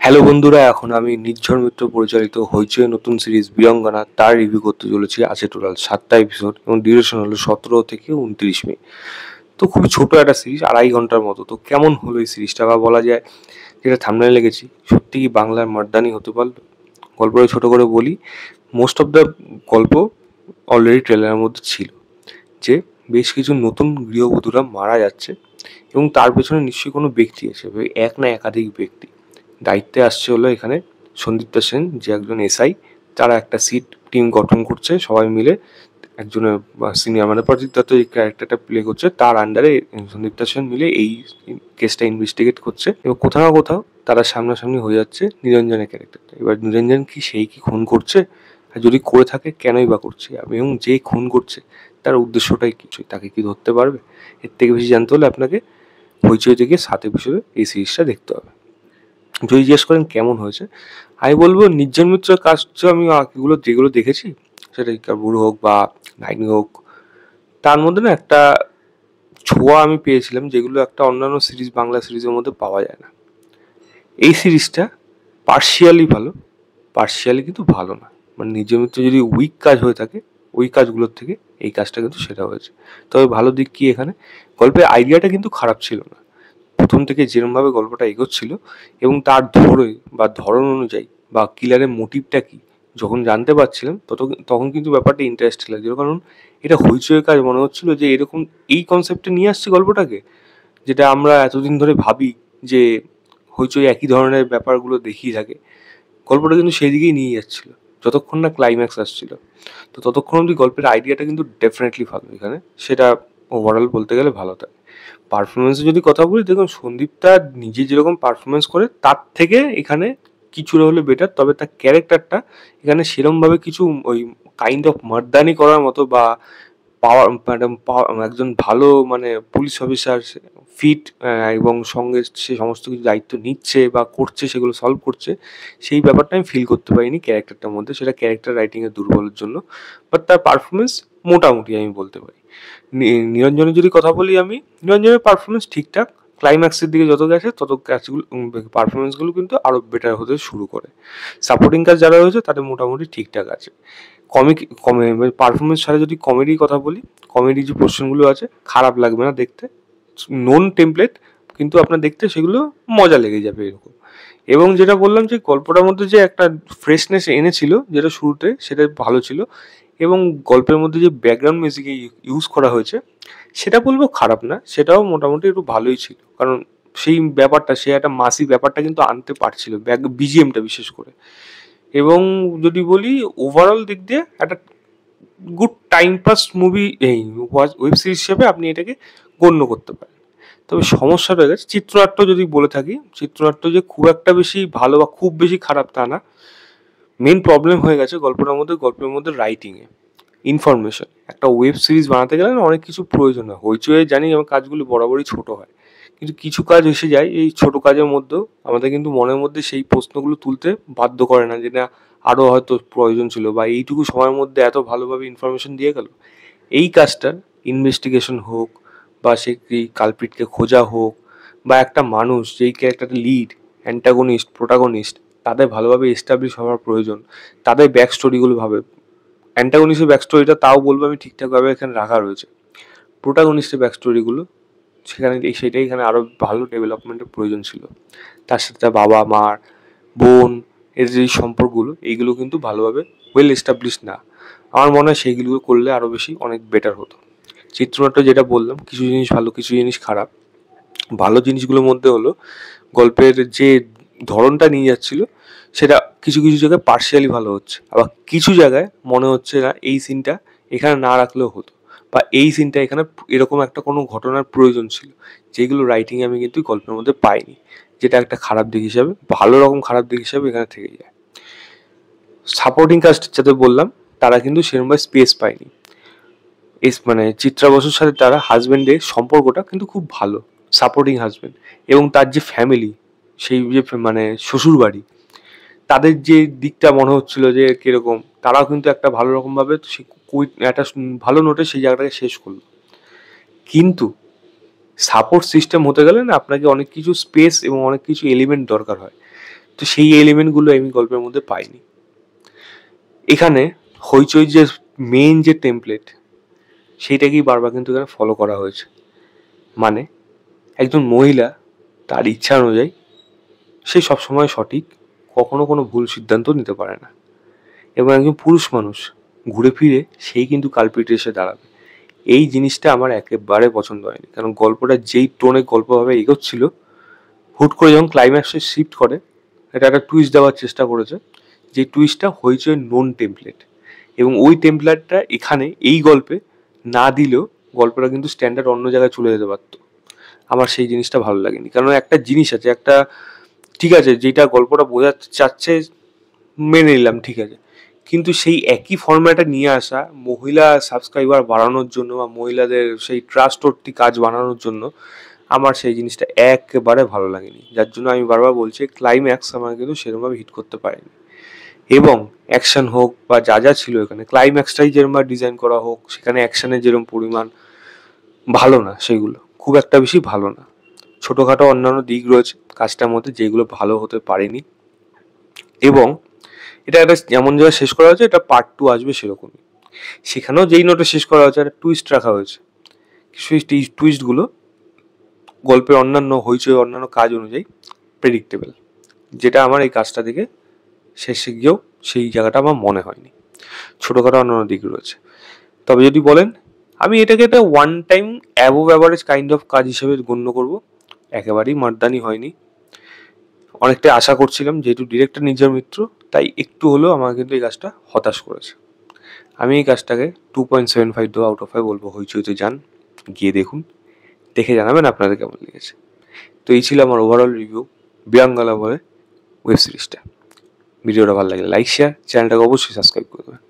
Hello বন্ধুরা, এখন আমি নির্ঝর মিত্র পরিচালিত হইচই নতুন সিরিজ বীরাঙ্গনা তার রিভিউ করতে চলেছি। আছে টোটাল 7টা এপিসোড এবং ডিউরেশন হলো 17 থেকে 29 মিনিট। তো খুবই ছোট একটা সিরিজ, 2.5 ঘন্টার মতো। তো কেমন হলো এই সিরিজটা, বা বলা যায় যেটা থাম্বনেইলে লেগেছি, সত্যি কি বাংলার মার্দানি হতে পারলো? গল্পটা ছোট করে বলি। মোস্ট অফ দ্য গল্প অলরেডি ট্রেলারের মধ্যে ছিল, যে বেশ কিছু নতুন গৃহবধূরা মারা যাচ্ছে এবং তার পেছনে নিশ্চয়ই কোনো ব্যক্তি আছে, এক না একাধিক ব্যক্তি। দায়িত্বে আসছে হলো এখানে সন্দীপ্তা সেন, যে একজন এসআই। তারা একটা টিম গঠন করছে সবাই মিলে। একজনের সিনিয়র মানে প্রজিত দত্ত যে ক্যারেক্টারটা প্লে করছে, তার আন্ডারে সন্দীপ্তা সেন মিলে এই কেসটা ইনভেস্টিগেট করছে। এবং কোথাও না কোথাও তারা সামনাসামনি হয়ে যাচ্ছে নিরঞ্জনের ক্যারেক্টারটা। এবার নিরঞ্জন কি সেই কি খুন করছে, আর যদি করে থাকে কেনই বা করছে, এবং যে খুন করছে তার উদ্দেশ্যটাই কিছুই, তাকে কি ধরতে পারবে? এর থেকে বেশি জানতে হলে আপনাকে হইচই থেকে 7 এপিসোডে এই সিরিজটা দেখতে হবে। যদি জিজ্ঞেস করেন কেমন হয়েছে, আমি বলবো নির্জন মিত্রের কাজ তো আমি এগুলো যেগুলো দেখেছি, সেটা বুড়ো হোক বা নাইনি হোক, তার মধ্যে না একটা ছোঁয়া আমি পেয়েছিলাম, যেগুলো একটা অন্যান্য সিরিজ, বাংলা সিরিজের মধ্যে পাওয়া যায় না। এই সিরিজটা পার্শিয়ালি ভালো, পার্শিয়ালি কিন্তু ভালো না। মানে নির্জন মিত্র যদি উইক কাজ হয়ে থাকে, ওই কাজগুলোর থেকে এই কাজটা কিন্তু সেটা হয়েছে। তবে ভালো দিক কি, এখানে গল্পের আইডিয়াটা কিন্তু খারাপ ছিল না। প্রথম থেকে যেরমভাবে গল্পটা এগোচ্ছিল এবং তার ধরে বা ধরন অনুযায়ী বা কিলারের মোটিভটা কি, যখন জানতে পারছিলাম তখন কিন্তু ব্যাপারটা ইন্টারেস্ট লাগছিল। কারণ এটা হইচই কাজ মনে হচ্ছিল, যে এরকম এই কনসেপ্টে নিয়ে আসছে গল্পটাকে, যেটা আমরা এতদিন ধরে ভাবি যে হইচই একই ধরনের ব্যাপারগুলো দেখিয়ে থাকে। গল্পটা কিন্তু সেই দিকেই নিয়ে যাচ্ছিল, যতক্ষণ না ক্লাইম্যাক্স আসছিল। তো ততক্ষণ অবধি গল্পের আইডিয়াটা কিন্তু ডেফিনেটলি ভালো এখানে, সেটা ওভারঅল বলতে গেলে ভালো থাকে। পারফরমেন্সের যদি কথা বলি, দেখুন সন্দীপটা নিজে যেরকম পারফরমেন্স করে তার থেকে এখানে কিছুটা হলে বেটার। তবে তার ক্যারেক্টারটা এখানে সেরমভাবে কিছু ওই কাইন্ড অফ মার্দানি করার মতো বা পাওয়ার ম্যাডাম একজন ভালো মানে পুলিশ অফিসার ফিট, এবং সঙ্গে সে সমস্ত কিছু দায়িত্ব নিচ্ছে বা করছে, সেগুলো সলভ করছে, সেই ব্যাপারটা আমি ফিল করতে পারিনি ক্যারেক্টারটার মধ্যে। সেটা ক্যারেক্টার রাইটিংয়ের দুর্বলের জন্য। বাট তার পারফরমেন্স মোটামুটি আমি বলতে পারি। নিরঞ্জনের যদি কথা বলি, আমি নিরঞ্জনের পারফরমেন্স ঠিকঠাক। ক্লাইম্যাক্সের দিকে যত গেছে তত কাজগুলো, পারফরমেন্সগুলো কিন্তু আরও বেটার হতে শুরু করে। সাপোর্টিং কাজ যারা হয়েছে তাদের মোটামুটি ঠিকঠাক আছে। পারফরমেন্স ছাড়া যদি কমেডির কথা বলি, কমেডি যে পোর্শনগুলো আছে খারাপ লাগবে না দেখতে। নোন টেমপ্লেট, কিন্তু আপনার দেখতে সেগুলো মজা লেগে যাবে এরকম। এবং যেটা বললাম, যে গল্পটার মধ্যে যে একটা ফ্রেশনেস এনেছিল যেটা শুরুতে, সেটা ভালো ছিল। এবং গল্পের মধ্যে যে ব্যাকগ্রাউন্ড মিউজিক ইউজ করা হয়েছে, সেটা বলবো খারাপ না, সেটাও মোটামুটি একটু ভালোই ছিল। কারণ সেই ব্যাপারটা, সে একটা মাসি ব্যাপারটা কিন্তু আনতে পারছিল, বিজিএমটা বিশেষ করে। এবং যদি বলি ওভারঅল দিক দিয়ে একটা গুড টাইম পাস মুভি, এই ওয়েব সিরিজ হিসেবে আপনি এটাকে গণ্য করতে পারেন। তবে সমস্যা রয়ে গেছে চিত্রনাট্য যদি বলে থাকি, চিত্রনাট্য যে খুব একটা বেশি ভালো বা খুব বেশি খারাপ তা না। মেন প্রবলেম হয়ে গেছে গল্পের মধ্যে রাইটিংয়ে ইনফরমেশন। একটা ওয়েব সিরিজ বানাতে গেলে না অনেক কিছু প্রয়োজন হয়। হইচই জানি আমার কাজগুলো বরাবরই ছোট হয়, কিন্তু কিছু কাজ এসে যায় এই ছোট কাজের মধ্যেও আমাদের কিন্তু মনের মধ্যে সেই প্রশ্নগুলো তুলতে বাধ্য করে না, যে না আরও হয়তো প্রয়োজন ছিল, বা এইটুকু সময়ের মধ্যে এত ভালোভাবে ইনফরমেশন দিয়ে গেল। এই কাজটা ইনভেস্টিগেশন হোক, বা সে কি কালপ্রিটকে খোঁজা হোক, বা একটা মানুষ যেই ক্যারেক্টারটা লিড, অ্যান্টাগনিস্ট, প্রোটাগনিস্ট, তাদের ভালোভাবে এস্টাবলিশ হওয়ার প্রয়োজন। তাদের ব্যাক স্টোরিগুলো ভাবে, অ্যান্টাগনিস্টের ব্যাক স্টোরিটা তাও বলবো আমি ঠিকঠাকভাবে এখানে রাখা রয়েছে। প্রোটাগনিস্টের ব্যাক স্টোরিগুলো সেখানে সেটাই এখানে আরও ভালো ডেভেলপমেন্টের প্রয়োজন ছিল। তার সাথে তার বাবা মার, বোন, এর যে সম্পর্কগুলো, এইগুলো কিন্তু ভালোভাবে ওয়েল এস্টাবলিশ না। আমার মনে হয় সেইগুলো করলে আরও বেশি অনেক বেটার হতো। চিত্রনাট্য যেটা বললাম, কিছু জিনিস ভালো, কিছু জিনিস খারাপ। ভালো জিনিসগুলোর মধ্যে হলো গল্পের যে ধরনটা নিয়ে যাচ্ছিল, সেটা কিছু কিছু জায়গায় পার্শিয়ালি ভালো হচ্ছে, আবার কিছু জায়গায় মনে হচ্ছে না এই সিনটা এখানে না রাখলেও হতো, বা এই সিনটা এখানে এরকম একটা কোনো ঘটনার প্রয়োজন ছিল, যেগুলো রাইটিংয়ে আমি কিন্তু গল্পের মধ্যে পাইনি। যেটা একটা খারাপ দিক হিসাবে, ভালো রকম খারাপ দিক হিসাবে এখানে থেকে যায়। সাপোর্টিং কাস্ট যাতে বললাম, তারা কিন্তু সেরকমভাবে স্পেস পায়নি। মানে চিত্রা বসুর সাথে তারা হাজব্যান্ডের সম্পর্কটা কিন্তু খুব ভালো, সাপোর্টিং হাজব্যান্ড। এবং তার যে ফ্যামিলি, সেই যে মানে শ্বশুর বাড়ি, তাদের যে দিকটা মনে হচ্ছিল যে কিরকম, তারাও কিন্তু একটা ভালো রকমভাবে একটা ভালো নোটে সেই জায়গাটাকে শেষ করলো। কিন্তু সাপোর্ট সিস্টেম হতে গেলে না আপনাকে অনেক কিছু স্পেস এবং অনেক কিছু এলিমেন্ট দরকার হয়। তো সেই এলিমেন্টগুলো আমি গল্পের মধ্যে পাইনি। এখানে হইচই যে মেইন যে টেমপ্লেট, সেইটাকেই বারবার কিন্তু এখানে ফলো করা হয়েছে। মানে একজন মহিলা তার ইচ্ছা অনুযায়ী সে সবসময় সঠিক, কখনো কোনো ভুল সিদ্ধান্ত নিতে পারে না। এবং একজন পুরুষ মানুষ ঘুরে ফিরে সেই কিন্তু কালপিটে এসে দাঁড়াবে। এই জিনিসটা আমার একেবারে পছন্দ হয়নি, কারণ গল্পটা যেই টোনে গল্পভাবে এগোচ্ছিল, হুট করে যখন ক্লাইম্যাক্সে শিফট করে, এটা একটা টুইস্ট দেওয়ার চেষ্টা করেছে, যে টুইস্টটা হয়েছে নন টেমপ্লেট, এবং ওই টেমপ্লেটটা এখানে এই গল্পে না দিলেও গল্পটা কিন্তু স্ট্যান্ডার্ড অন্য জায়গায় চলে যেতে পারত। আমার সেই জিনিসটা ভালো লাগেনি, কারণ একটা জিনিস আছে, একটা ঠিক আছে যেটা গল্পটা বোঝাতে চাচ্ছে মেনে নিলাম, ঠিক আছে, কিন্তু সেই একই ফর্ম্যাটে নিয়ে আসা মহিলা সাবস্ক্রাইবার বাড়ানোর জন্য বা মহিলাদের সেই ট্রাস্টওয়ার্থি কাজ বানানোর জন্য আমার সেই জিনিসটা একেবারে ভালো লাগেনি। যার জন্য আমি বারবার বলছি ক্লাইম্যাক্স আমার কিন্তু সেরকমভাবে হিট করতে পারেনি। এবং অ্যাকশন হোক বা যা যা ছিল এখানে, ক্লাইম্যাক্সটাই যেরকমভাবে ডিজাইন করা হোক, সেখানে অ্যাকশনের যেরকম পরিমাণ ভালো না, সেগুলো খুব একটা বেশি ভালো না। ছোটোখাটো অন্যান্য দিক রয়েছে কাজটার মধ্যে যেগুলো ভালো হতে পারেনি। এবং এটা একটা যেমন জায়গায় শেষ করা হয়েছে, এটা পার্ট 2 আসবে সেরকমই। সেখানেও যেই নোটে শেষ করা হয়েছে একটা টুইস্ট রাখা হয়েছে, সেই টুইস্টগুলো গল্পের অন্যান্য হইচই অন্যান্য কাজ অনুযায়ী প্রেডিক্টেবল, যেটা আমার এই কাজটা থেকে শেষে গিয়েও সেই জায়গাটা আমার মনে হয়নি। ছোটোখাটো অন্যান্য দিক রয়েছে। তবে যদি বলেন, আমি এটাকে একটা one time above average kind of কাজ হিসেবে গণ্য করব। একেবারেই মারদানি হয়নি। অনেকটাই আশা করছিলাম, যেহেতু ডিরেক্টর নির্ঝর মিত্র, তাই একটু হলেও আমাকে কিন্তু এই কাজটা হতাশ করেছে। আমি এই কাজটাকে 2.75 দেওয়া আউট অফ 5 বলবো। হইচইতে যান, গিয়ে দেখুন, দেখে জানাবেন আপনাদের কেমন লেগেছে। তো এই ছিল আমার ওভারঅল রিভিউ বিরাঙ্গালা বলে ওয়েব সিরিজটা। ভিডিওটা ভালো লাগলে লাইক, শেয়ার, চ্যানেলটাকে অবশ্যই সাবস্ক্রাইব করে দেবেন।